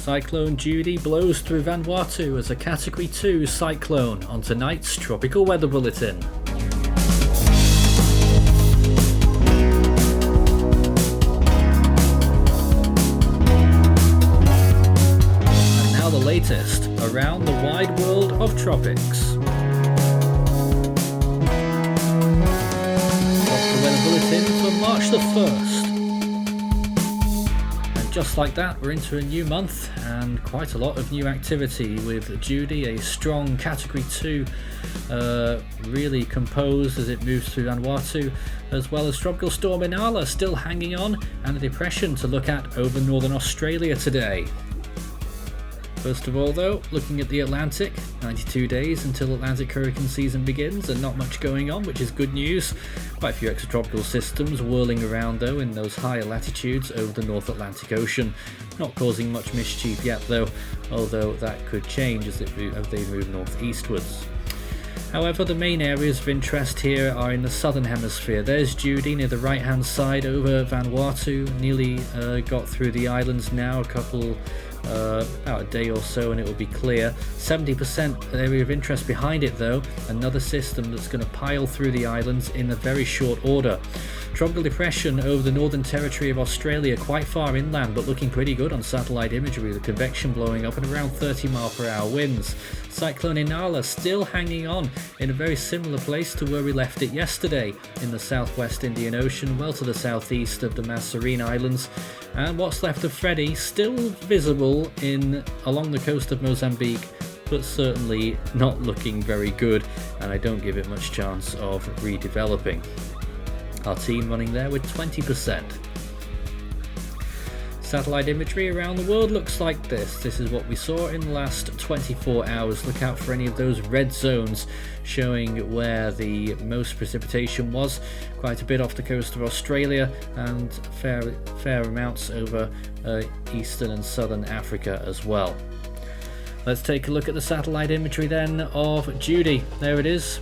Cyclone Judy blows through Vanuatu as a Category 2 cyclone on tonight's Tropical Weather Bulletin. And now the latest around the wide world of tropics. Tropical Weather Bulletin for March the 1st. Just like that, we're into a new month and quite a lot of new activity with Judy, a strong Category 2, really composed as it moves through Vanuatu, as well as Tropical Storm Inala still hanging on, and a depression to look at over northern Australia today. First of all though, looking at the Atlantic, 92 days until Atlantic hurricane season begins and not much going on, which is good news. Quite a few extratropical systems whirling around though in those higher latitudes over the North Atlantic Ocean. Not causing much mischief yet though, although that could change as they move northeastwards. However, the main areas of interest here are in the southern hemisphere. There's Judy near the right hand side over Vanuatu, nearly got through the islands now, about a day or so and it will be clear. 70% area of interest behind it though, another system that's going to pile through the islands in a very short order. Tropical depression over the northern territory of Australia, quite far inland but looking pretty good on satellite imagery, with convection blowing up and around 30-mile-per-hour winds. Cyclone Inala still hanging on in a very similar place to where we left it yesterday, in the southwest Indian Ocean, well to the southeast of the Mascarene Islands. And what's left of Freddy still visible along the coast of Mozambique, but certainly not looking very good, and I don't give it much chance of redeveloping. Our team running there with 20%. Satellite imagery around the world looks like this. This is what we saw in the last 24 hours. Look out for any of those red zones showing where the most precipitation was. Quite a bit off the coast of Australia and fair amounts over eastern and southern Africa as well. Let's take a look at the satellite imagery then of Judy. There it is,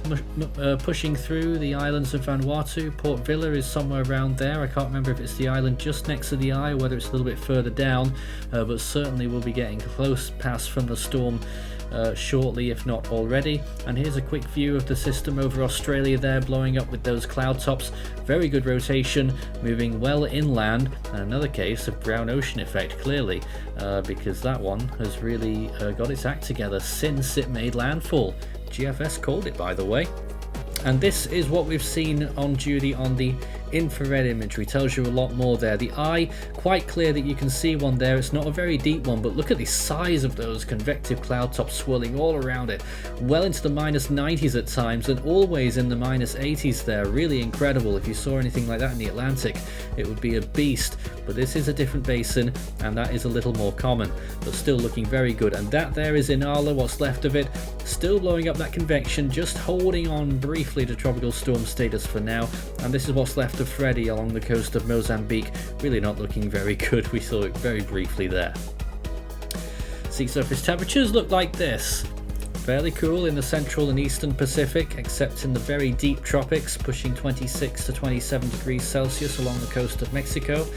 pushing through the islands of Vanuatu. Port Vila is somewhere around there. I can't remember if it's the island just next to the eye or whether it's a little bit further down, but certainly we'll be getting close past from the storm shortly, if not already. And here's a quick view of the system over Australia there, blowing up with those cloud tops. Very good rotation, moving well inland, and another case of brown ocean effect clearly, because that one has really got its act together since it made landfall. GFS called it, by the way. And this is what we've seen on Judy on the infrared imagery. Tells you a lot more there. The eye, quite clear that you can see one there. It's not a very deep one, but look at the size of those convective cloud tops swirling all around it. Well into the minus 90s at times, and always in the minus 80s there. Really incredible. If you saw anything like that in the Atlantic, it would be a beast. But this is a different basin, and that is a little more common, but still looking very good. And that there is Inala, what's left of it, still blowing up that convection, just holding on briefly to tropical storm status for now. And this is what's left of Freddy along the coast of Mozambique, really not looking very good. We saw it very briefly there. Sea surface temperatures look like this. Fairly cool in the central and eastern Pacific, except in the very deep tropics, pushing 26 to 27 degrees Celsius along the coast of Mexico.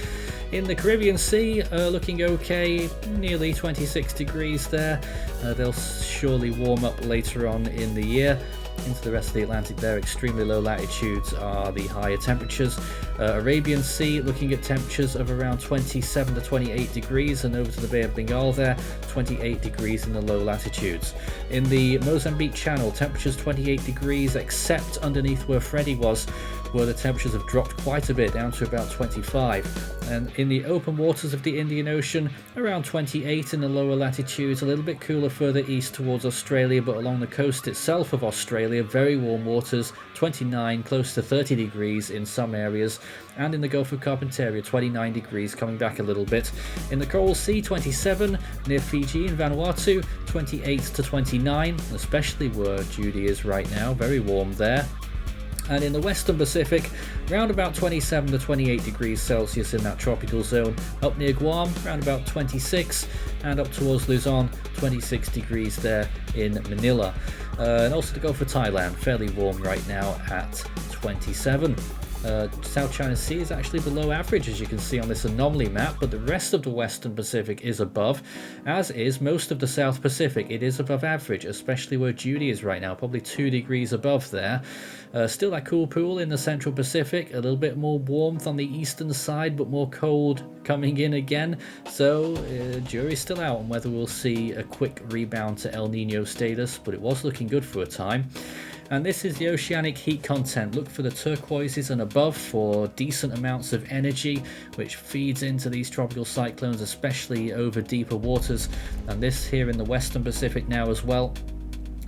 In the Caribbean Sea, looking okay, nearly 26 degrees there. They'll surely warm up later on in the year. Into the rest of the Atlantic there, extremely low latitudes are the higher temperatures. Arabian Sea looking at temperatures of around 27 to 28 degrees, and over to the Bay of Bengal there, 28 degrees in the low latitudes. In the Mozambique Channel, temperatures 28 degrees, except underneath where Freddy was, where the temperatures have dropped quite a bit, down to about 25. And in the open waters of the Indian Ocean, around 28 in the lower latitudes, a little bit cooler further east towards Australia, but along the coast itself of Australia, very warm waters, 29, close to 30 degrees in some areas. And in the Gulf of Carpentaria, 29 degrees, coming back a little bit. In the Coral Sea, 27, near Fiji and Vanuatu, 28 to 29, especially where Judy is right now, very warm there. And in the Western Pacific, around about 27 to 28 degrees Celsius in that tropical zone. Up near Guam, around about 26, and up towards Luzon, 26 degrees there in Manila. And also to go for Thailand, fairly warm right now at 27. South China Sea is actually below average, as you can see on this anomaly map, but the rest of the Western Pacific is above, as is most of the South Pacific. It is above average, especially where Judy is right now, probably 2 degrees above there. Still that cool pool in the Central Pacific, a little bit more warmth on the eastern side, but more cold coming in again. So jury's still out on whether we'll see a quick rebound to El Nino status, but it was looking good for a time. And this is the oceanic heat content. Look for the turquoises and above for decent amounts of energy, which feeds into these tropical cyclones, especially over deeper waters. And this here in the Western Pacific now as well.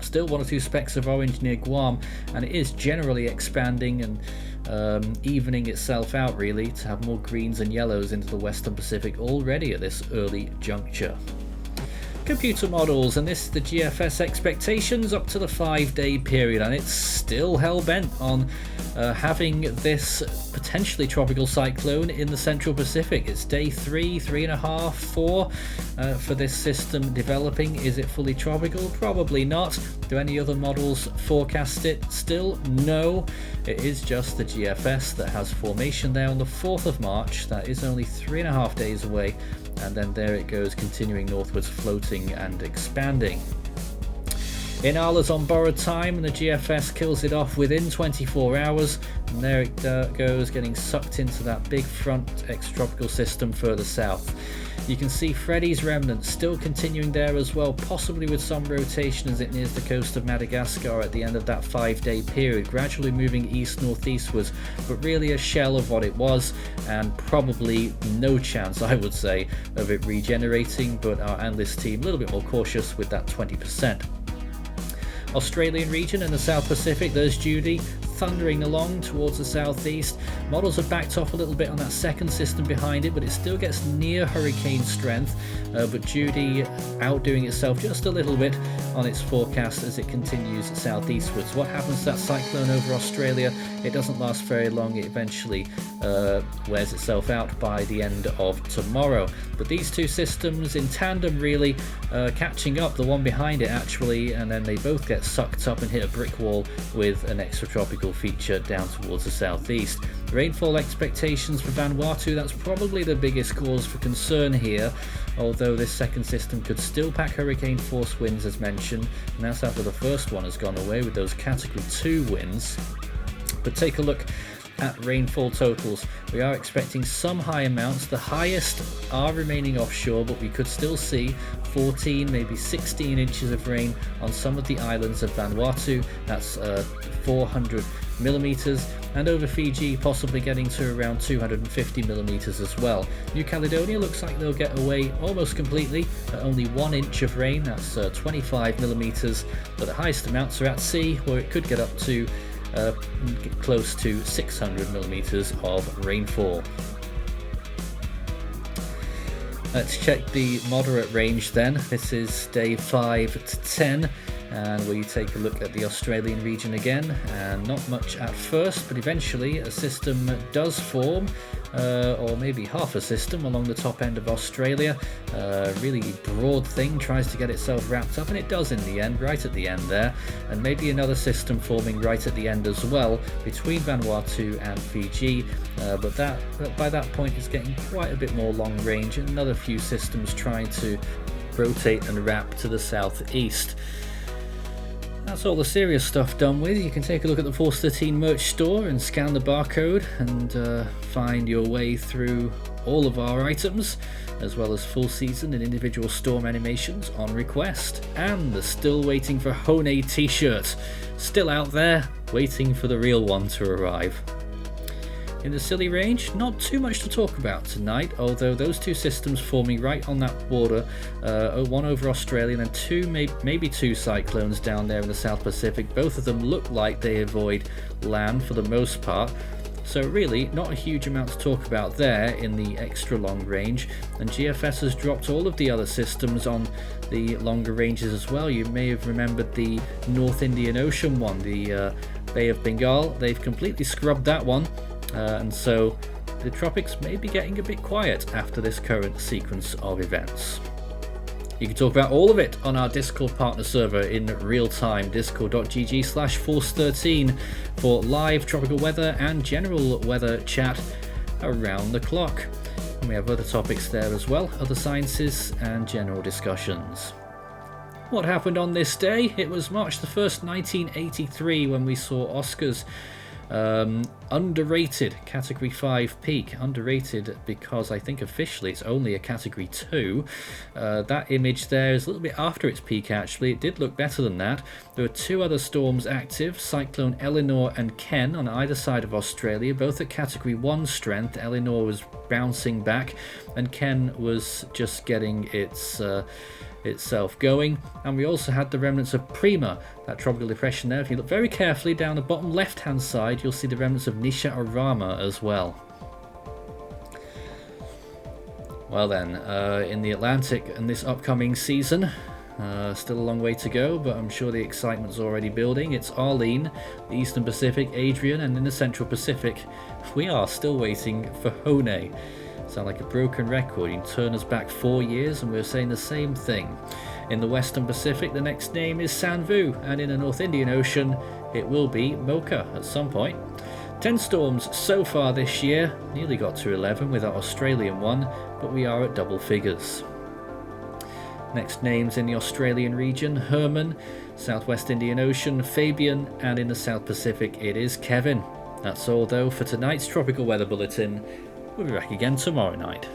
Still 1 or 2 specks of orange near Guam, and it is generally expanding and evening itself out really to have more greens and yellows into the Western Pacific already at this early juncture. Computer models, and this is the GFS expectations up to the 5-day period, and it's still hell-bent on having this potentially tropical cyclone in the Central Pacific. It's day 3, 3.5, 4 for this system developing. Is it fully tropical? Probably not. Do any other models forecast it? Still no. It is just the GFS that has formation there on the 4th of March. That is only 3.5 days away, and then there it goes, continuing northwards, floating and expanding. Inala's on borrowed time, and the GFS kills it off within 24 hours, and there it goes, getting sucked into that big front extratropical system further south. You can see Freddy's remnants still continuing there as well, possibly with some rotation as it nears the coast of Madagascar at the end of that 5-day period, gradually moving east-northeastwards, but really a shell of what it was, and probably no chance, I would say, of it regenerating, but our analyst team a little bit more cautious with that 20%. Australian region and the South Pacific, there's Judy thundering along towards the southeast. Models have backed off a little bit on that second system behind it, but it still gets near hurricane strength, but Judy outdoing itself just a little bit on its forecast as it continues southeastwards. What happens to that cyclone over Australia? It doesn't last very long. It eventually wears itself out by the end of tomorrow. But these two systems in tandem really catching up, the one behind it actually, and then they both get sucked up and hit a brick wall with an extratropical feature down towards the southeast. Rainfall expectations for Vanuatu, that's probably the biggest cause for concern here, although this second system could still pack hurricane force winds as mentioned, and that's after the first one has gone away with those category 2 winds. But take a look at rainfall totals. We are expecting some high amounts. The highest are remaining offshore, but we could still see 14, maybe 16 inches of rain on some of the islands of Vanuatu. That's 400 millimeters, and over Fiji possibly getting to around 250 millimeters as well. New Caledonia looks like they'll get away almost completely at only 1 inch of rain. That's 25 millimeters, but the highest amounts are at sea, where it could get up to close to 600 millimeters of rainfall. Let's check the moderate range then. This is day 5 to 10, and we take a look at the Australian region again, and not much at first, but eventually a system does form, or maybe half a system along the top end of Australia. Really broad thing tries to get itself wrapped up, and it does in the end, right at the end there, and maybe another system forming right at the end as well between Vanuatu and Fiji, but that by that point is getting quite a bit more long range, and another few systems trying to rotate and wrap to the southeast. That's all the serious stuff done with. You can take a look at the Force 13 merch store and scan the barcode and find your way through all of our items, as well as full season and individual storm animations on request. And the Still Waiting for Hone t-shirt, still out there, waiting for the real one to arrive. In the Scilly range, not too much to talk about tonight, although those two systems forming right on that border, one over Australia and two, maybe two cyclones down there in the South Pacific. Both of them look like they avoid land for the most part, so really not a huge amount to talk about there in the extra long range. And GFS has dropped all of the other systems on the longer ranges as well. You may have remembered the North Indian Ocean one, the Bay of Bengal. They've completely scrubbed that one. And so the tropics may be getting a bit quiet after this current sequence of events. You can talk about all of it on our Discord partner server in real time, discord.gg/force13 for live tropical weather and general weather chat around the clock. And we have other topics there as well, other sciences and general discussions. What happened on this day? It was March the 1st, 1983 when we saw Oscar's underrated Category 5 peak. Underrated because I think officially it's only a Category 2. That image there is a little bit after its peak actually. It did look better than that. There were two other storms active, Cyclone Eleanor and Ken on either side of Australia, both at Category 1 strength. Eleanor was bouncing back and Ken was just getting itself going. And we also had the remnants of Prima, that tropical depression there. If you look very carefully down the bottom left hand side, you'll see the remnants of Nisha Arama as well. Well then, in the Atlantic and this upcoming season, still a long way to go, but I'm sure the excitement's already building. It's Arlene, the Eastern Pacific, Adrian, and in the Central Pacific we are still waiting for Hone. Sound like a broken record. You can turn us back 4 years and we're saying the same thing. In the Western Pacific, the next name is Sanvu, and in the North Indian Ocean, it will be Mocha at some point. 10 storms so far this year, nearly got to 11 with our Australian one, but we are at double figures. Next names in the Australian region, Herman, Southwest Indian Ocean, Fabian, and in the South Pacific, it is Kevin. That's all though for tonight's Tropical Weather Bulletin. We'll be back again tomorrow night.